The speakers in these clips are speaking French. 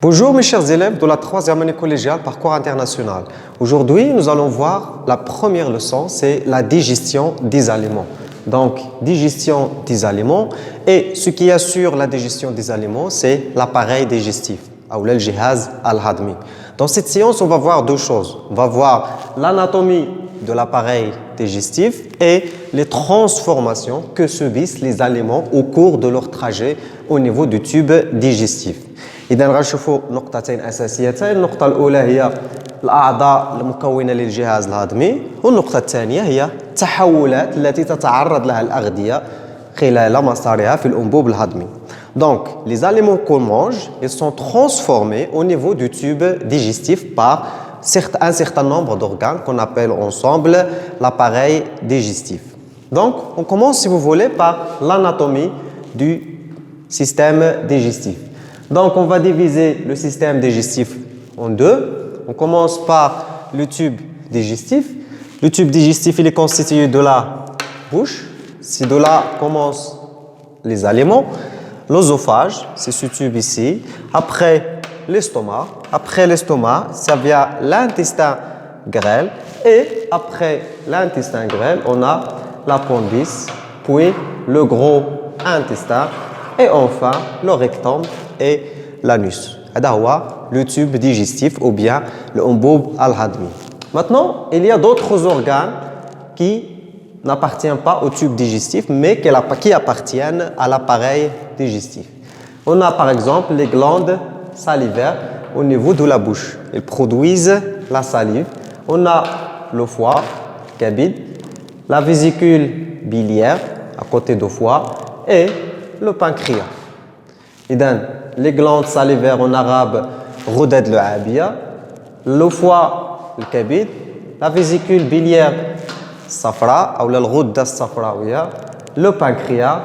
Bonjour mes chers élèves de la troisième année collégiale Parcours International. Aujourd'hui, nous allons voir la première leçon, c'est la digestion des aliments. Donc, digestion des aliments et ce qui assure la digestion des aliments, c'est l'appareil digestif, ou le jihaz al-hadmi. Dans cette séance, on va voir deux choses. On va voir l'anatomie de l'appareil digestif et les transformations que subissent les aliments au cours de leur trajet au niveau du tube digestif. إذا غنشوفوا نقطتين أساسيتين. النقطة الأولى هي الأعضاء المكونة للجهاز الهضمي، والنقطة الثانية هي التحولات التي تتعرض لها الأغذية خلال مسارها في الأنبوب الهضمي. Donc, les aliments qu'on mange, ils sont transformés au niveau du tube digestif par un certain nombre d'organes qu'on appelle ensemble l'appareil digestif. Donc, on commence, si vous voulez, par l'anatomie du système digestif. Donc, on va diviser le système digestif en deux. On commence par le tube digestif. Le tube digestif, il est constitué de la bouche. C'est de là commencent les aliments. L'œsophage, c'est ce tube ici. Après, l'estomac. Après l'estomac, ça vient l'intestin grêle. Et après l'intestin grêle, on a l'appendice, puis le gros intestin. Et enfin, le rectum et l'anus. C'est le tube digestif ou bien le anboub al-hadmi. Maintenant, il y a d'autres organes qui n'appartiennent pas au tube digestif, mais qui appartiennent à l'appareil digestif. On a par exemple les glandes salivaires au niveau de la bouche. Elles produisent la salive. On a le foie, kabid, la vésicule biliaire à côté du foie et le pancréas. إذن les glandes salivaires en arabe غدد اللعابية, le foie الكبد, la vésicule biliaire الصفراء أو الغدة الصفراوية, le pancréas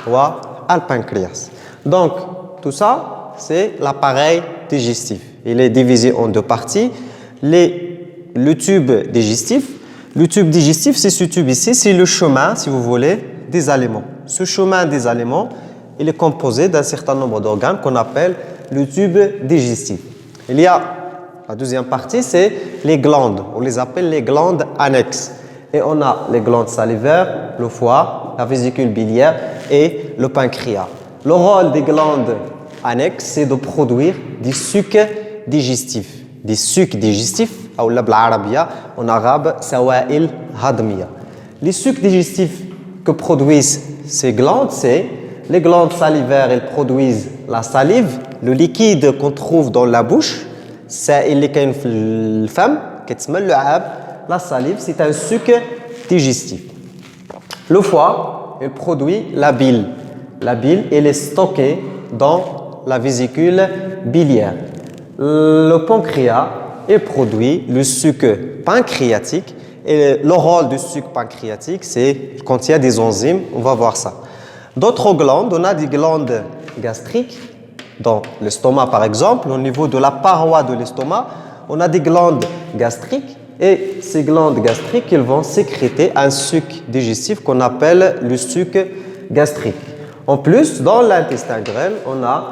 ou le pancréas. Donc tout ça c'est l'appareil digestif. Il est divisé en deux parties. Le tube digestif. Le tube digestif, c'est ce tube ici, c'est le chemin, si vous voulez, des aliments. Ce chemin des aliments, il est composé d'un certain nombre d'organes qu'on appelle le tube digestif. Il y a la deuxième partie, c'est les glandes. On les appelle les glandes annexes. Et on a les glandes salivaires, le foie, la vésicule biliaire et le pancréas. Le rôle des glandes annexes, c'est de produire des sucs digestifs. Des sucs digestifs, ou بالعربية, en arabe, سوائل هضمية. Les sucs digestifs que produisent ces glandes, c'est les glandes salivaires, elles produisent la salive, le liquide qu'on trouve dans la bouche. السائل اللي كاين في الفم كيتسمى اللعاب. La salive, c'est un suc digestif. Le foie, il produit la bile. La bile, elle est stockée dans la vésicule biliaire. Le pancréas, il produit le suc pancréatique. Et le rôle du suc pancréatique, c'est qu'il contient des enzymes. On va voir ça. D'autres glandes, on a des glandes gastriques, dans l'estomac par exemple, au niveau de la paroi de l'estomac, on a des glandes gastriques et ces glandes gastriques, elles vont sécréter un suc digestif qu'on appelle le suc gastrique. En plus, dans l'intestin grêle, on a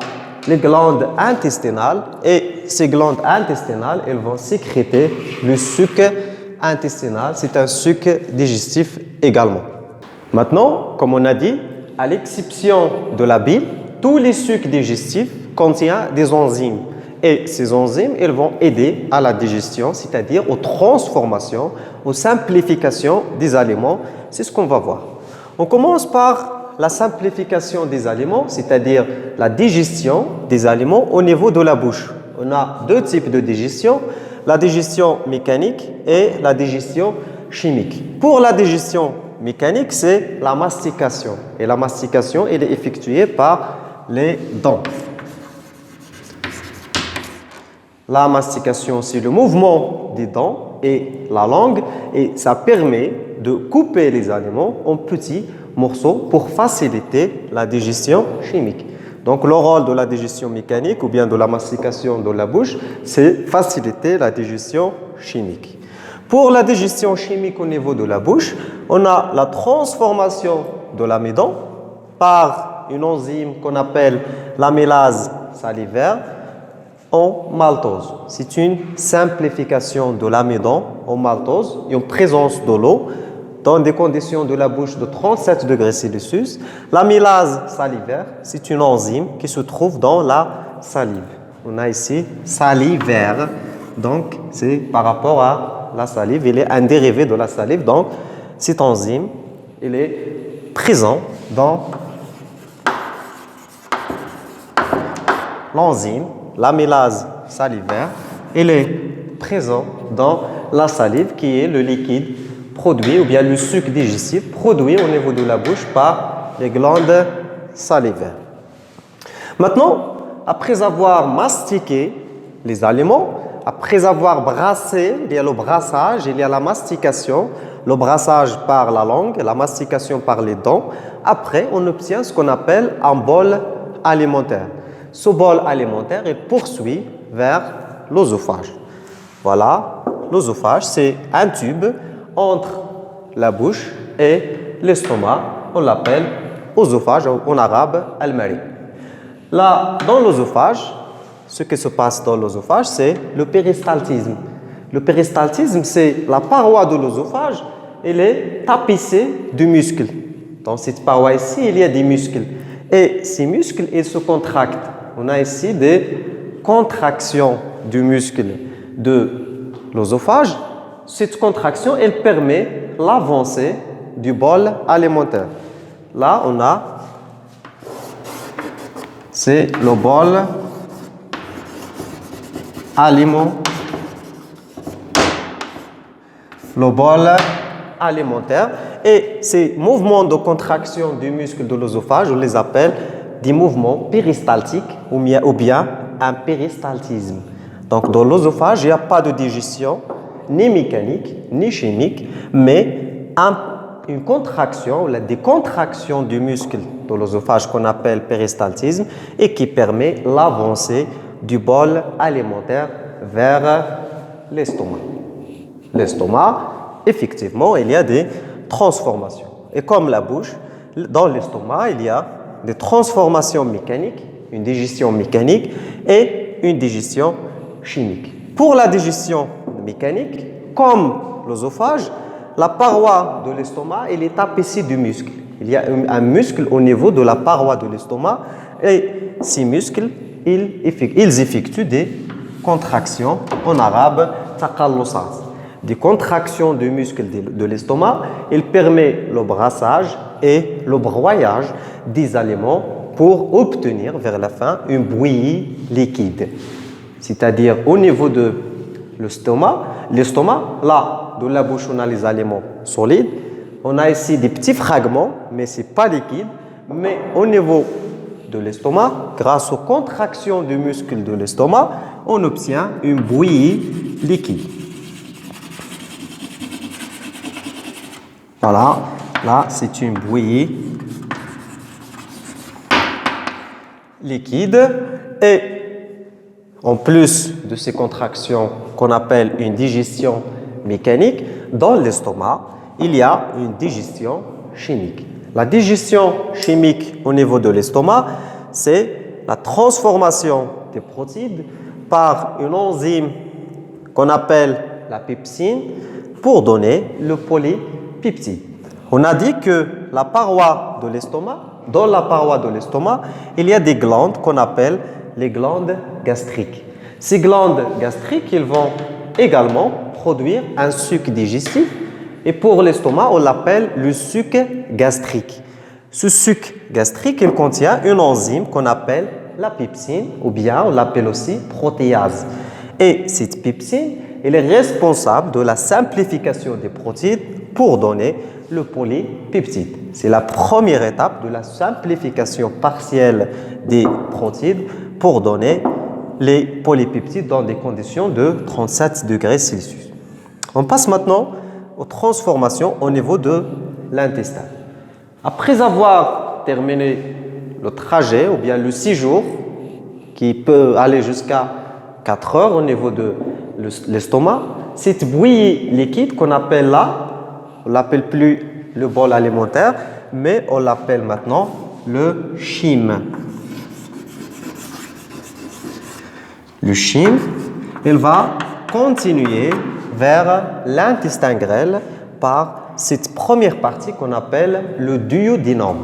les glandes intestinales et ces glandes intestinales, elles vont sécréter le suc intestinal. C'est un suc digestif également. Maintenant, comme on a dit, à l'exception de la bile, tous les sucs digestifs contiennent des enzymes. Et ces enzymes, elles vont aider à la digestion, c'est-à-dire aux transformations, aux simplifications des aliments. C'est ce qu'on va voir. On commence par la simplification des aliments, c'est-à-dire la digestion des aliments au niveau de la bouche. On a deux types de digestion, la digestion mécanique et la digestion chimique. Pour la digestion mécanique, c'est la mastication. Et la mastication, elle est effectuée par les dents. La mastication, c'est le mouvement des dents et la langue et ça permet de couper les aliments en petits morceaux pour faciliter la digestion chimique. Donc, le rôle de la digestion mécanique ou bien de la mastication de la bouche, c'est faciliter la digestion chimique. Pour la digestion chimique au niveau de la bouche, on a la transformation de l'amidon par une enzyme qu'on appelle l'amylase salivaire en maltose. C'est une simplification de l'amidon en maltose et en présence de l'eau dans des conditions de la bouche de 37 degrés Celsius. L'amylase salivaire, c'est une enzyme qui se trouve dans la salive. On a ici salivaire, donc c'est par rapport à la salive, il est un dérivé de la salive, donc cette enzyme, il est présent dans l'enzyme, l'amylase salivaire, il est présent dans la salive qui est le liquide produit ou bien le suc digestif produit au niveau de la bouche par les glandes salivaires. Maintenant, après avoir mastiqué les aliments, après avoir brassé, il y a le brassage, il y a la mastication, le brassage par la langue, la mastication par les dents. Après, on obtient ce qu'on appelle un bol alimentaire. Ce bol alimentaire est poursuit vers l'œsophage. Voilà, l'œsophage, c'est un tube entre la bouche et l'estomac. On l'appelle œsophage en arabe al-mari. Là, dans l'œsophage, ce qui se passe dans l'œsophage, c'est le péristaltisme. Le péristaltisme, c'est la paroi de l'œsophage, elle est tapissée de muscles. Dans cette paroi ici, il y a des muscles. Et ces muscles, ils se contractent. On a ici des contractions du muscle de l'œsophage. Cette contraction, elle permet l'avancée du bol alimentaire. Là, on a, c'est le bol alimentaire. Le bol alimentaire. Et ces mouvements de contraction du muscle de l'œsophage, on les appelle des mouvements péristaltiques ou bien un péristaltisme. Donc, dans l'œsophage, il n'y a pas de digestion, ni mécanique, ni chimique, mais une contraction, des contractions du muscle de l'œsophage qu'on appelle péristaltisme et qui permet l'avancée du bol alimentaire vers l'estomac. L'estomac, effectivement, il y a des transformations. Et comme la bouche, dans l'estomac, il y a des transformations mécaniques, une digestion mécanique et une digestion chimique. Pour la digestion mécanique, comme l'œsophage, la paroi de l'estomac, elle est tapissée de muscles. Il y a un muscle au niveau de la paroi de l'estomac et ces muscles, ils effectuent des contractions, en arabe, taqallusat. Des contractions du muscle de l'estomac, il permet le brassage et le broyage des aliments pour obtenir vers la fin une bouillie liquide. C'est-à-dire au niveau de l'estomac, là, de la bouche, on a les aliments solides. On a ici des petits fragments, mais ce n'est pas liquide. Mais au niveau de l'estomac, grâce aux contractions du muscle de l'estomac, on obtient une bouillie liquide. Voilà, là c'est une bouillie liquide et en plus de ces contractions qu'on appelle une digestion mécanique, dans l'estomac, il y a une digestion chimique. La digestion chimique au niveau de l'estomac, c'est la transformation des protéines par une enzyme qu'on appelle la pepsine pour donner le polypeptide. On a dit que la paroi de l'estomac, dans la paroi de l'estomac, il y a des glandes qu'on appelle les glandes gastriques. Ces glandes gastriques, ils vont également produire un suc digestif et pour l'estomac, on l'appelle le suc gastrique. Ce suc gastrique, il contient une enzyme qu'on appelle la pepsine ou bien on l'appelle aussi protéase. Et cette pepsine, elle est responsable de la simplification des protéines pour donner le polypeptide. C'est la première étape de la simplification partielle des protéines pour donner les polypeptides dans des conditions de 37 degrés Celsius. On passe maintenant aux transformations au niveau de l'intestin. Après avoir terminé le trajet ou bien le séjour qui peut aller jusqu'à 4 heures au niveau de l'estomac, cette bouillie liquide qu'on appelle là, on ne l'appelle plus le bol alimentaire, mais on l'appelle maintenant le chyme. Le chyme, il va continuer vers l'intestin grêle par cette première partie qu'on appelle le duodénum.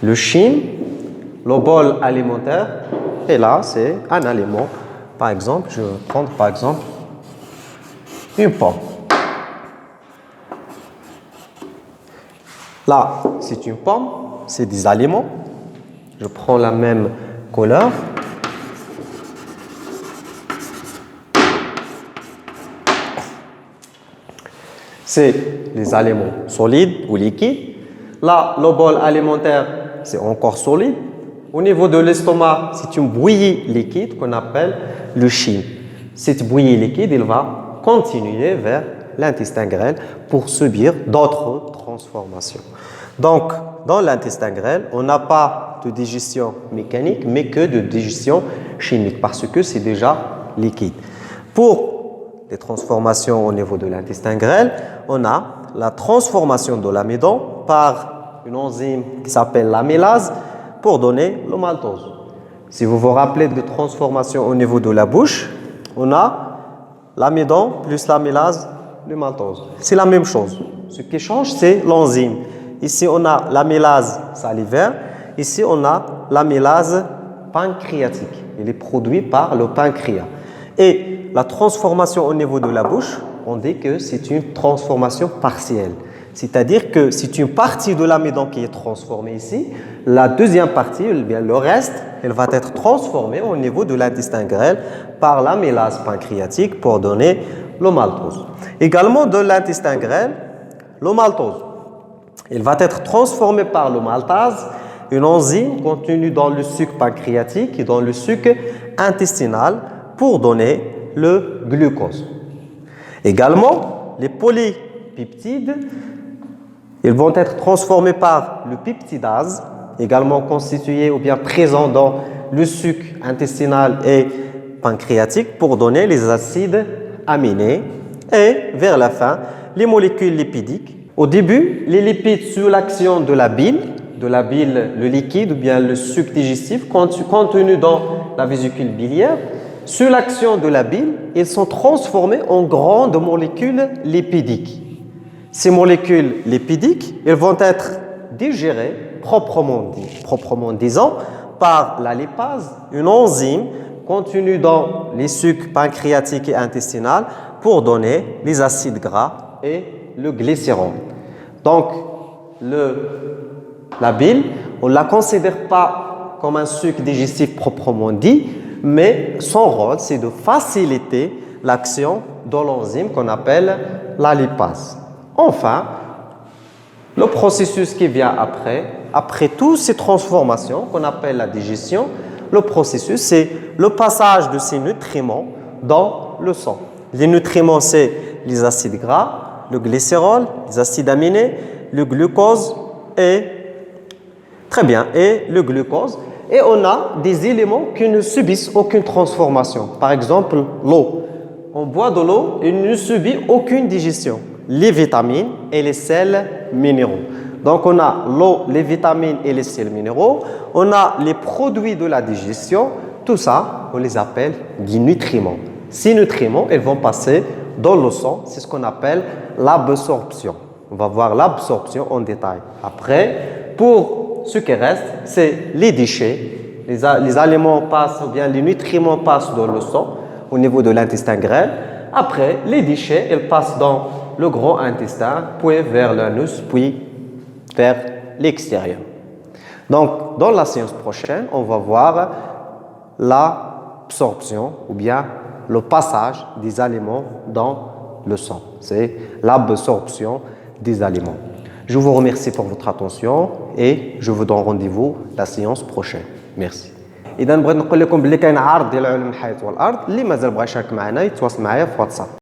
Le chyme, le bol alimentaire, et là, c'est un aliment. Par exemple, je vais prendre par exemple une pomme. Là, c'est une pomme, c'est des aliments. Je prends la même couleur. C'est les aliments solides ou liquides. Là, le bol alimentaire, c'est encore solide. Au niveau de l'estomac, c'est une bouillie liquide qu'on appelle le chyme. Cette bouillie liquide, il va continuer vers l'intestin grêle pour subir d'autres transformations. Donc, dans l'intestin grêle, on n'a pas de digestion mécanique, mais que de digestion chimique, parce que c'est déjà liquide. Pour les transformations au niveau de l'intestin grêle, on a la transformation de l'amidon par une enzyme qui s'appelle l'amylase pour donner le maltose. Si vous vous rappelez de transformation au niveau de la bouche, on a l'amidon plus l'amylase, le maltose. C'est la même chose. Ce qui change, c'est l'enzyme. Ici, on a l'amylase salivaire. Ici, on a l'amylase pancréatique. Il est produit par le pancréas. Et la transformation au niveau de la bouche, on dit que c'est une transformation partielle. C'est-à-dire que c'est une partie de l'amidon qui est transformée ici. La deuxième partie, bien le reste, elle va être transformée au niveau de l'intestin grêle par l'amylase pancréatique pour donner le maltose. Également de l'intestin grêle, le maltose. Il va être transformé par le maltase, une enzyme contenue dans le suc pancréatique et dans le suc intestinal pour donner le glucose. Également, les polypeptides, ils vont être transformés par le peptidase, également constitué ou bien présent dans le suc intestinal et pancréatique pour donner les acides aminés. Et vers la fin, les molécules lipidiques. Au début, les lipides sous l'action de la bile, le liquide ou bien le suc digestif contenu dans la vésicule biliaire, sous l'action de la bile, ils sont transformés en grandes molécules lipidiques. Ces molécules lipidiques, elles vont être digérées proprement disant par la lipase, une enzyme contenue dans les sucs pancréatiques et intestinal pour donner les acides gras et le glycérol. Donc, la bile, on ne la considère pas comme un suc digestif proprement dit, mais son rôle, c'est de faciliter l'action de l'enzyme qu'on appelle la lipase. Enfin, le processus qui vient après toutes ces transformations qu'on appelle la digestion, le processus, c'est le passage de ces nutriments dans le sang. Les nutriments, c'est les acides gras, le glycérol, les acides aminés, le glucose et le glucose. Et on a des éléments qui ne subissent aucune transformation. Par exemple, l'eau. On boit de l'eau et ne subit aucune digestion. Les vitamines et les sels minéraux. Donc, on a l'eau, les vitamines et les sels minéraux. On a les produits de la digestion. Tout ça, on les appelle des nutriments. Ces nutriments, ils vont passer dans le sang. C'est ce qu'on appelle l'absorption. On va voir l'absorption en détail. Après, pour ce qui reste, c'est les déchets. Les aliments passent, ou bien les nutriments passent dans le sang au niveau de l'intestin grêle. Après, les déchets, ils passent dans le grand intestin, puis vers l'anus, puis vers l'extérieur. Donc, dans la séance prochaine, on va voir l'absorption ou bien le passage des aliments dans le sang. C'est l'absorption des aliments. Je vous remercie pour votre attention et je vous donne rendez-vous la séance prochaine. Merci. إذا بغيت نقول لكم بلي كاين عرض ديال علوم الحياة والأرض اللي مازال بغى يشارك معنا يتواصل معايا في واتساب.